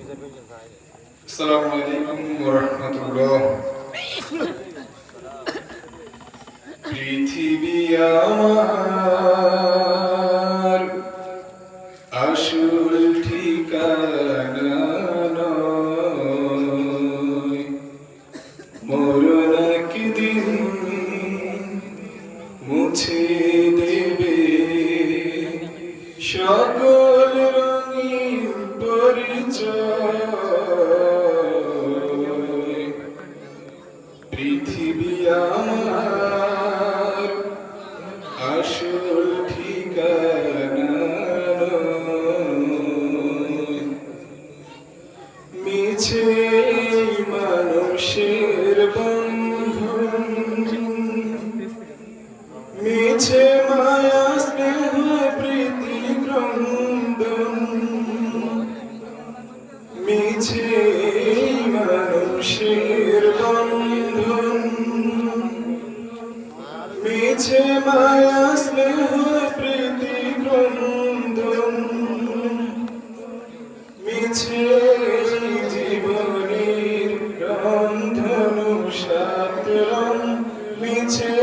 আসসালামু আলাইকুম ওয়া রাহমাতুল্লাহ। পৃথিবী আমার আসল ঠিকানা নয়, মরণ একদিন মুছে দেবে সকল রঙিন পরিচয়। পৃথিবী আমার আসল ঠিকানা নয়, মিছে মানুষের বন্ধন, মিছে মায়া স্নেহ প্রীতি ক্রন্দন, মিছে মানুষের বন্ধন, মিছে মায়া স্নেহ প্রীতি ক্রন্দন, মিছে জীবনের রন্ধনু সাত রং, মিছে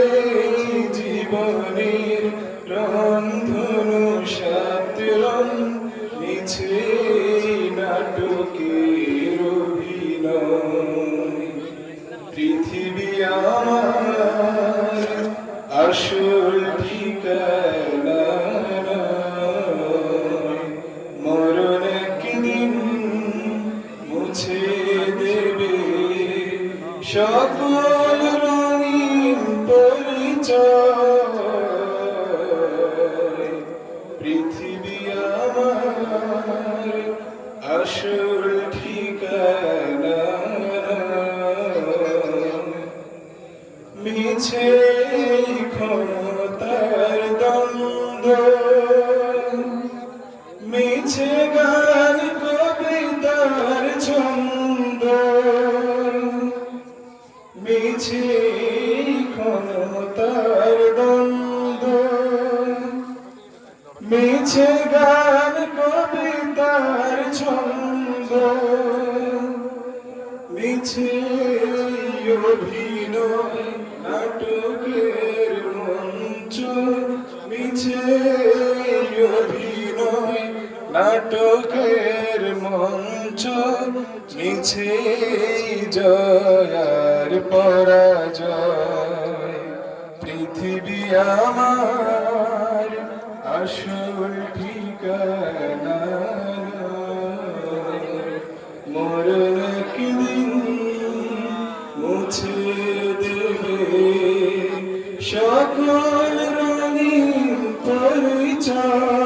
জীবনের রন্ধনু সাত রং, মিছে নাটকের অভিনয়। পৃথিবী আমার আসল ঠিকানা নয়, মরণ একদিন মুছে দেবে সকল রঙিন পরিচয়। পৃথিবী আমার আসল ঠিকানা নয়, মিছে ক্ষমতার দ্বন্দ্ব, মিছে গান কবিতার ছন্দ, মিছে ক্ষমতার দ্বন্দ্ব, মিছে গান কবিতার ছন্দ, মিছে অভিনয় নাটকের মঞ্চ, মিছে অভিনয় নাটকের মঞ্চ, মিছে জয়ার পরাজয়। পৃথিবী আমার আসল ঠিকানা নয়, মরণ একদিন মুছে দেবে সকল রঙিন পরিচয়।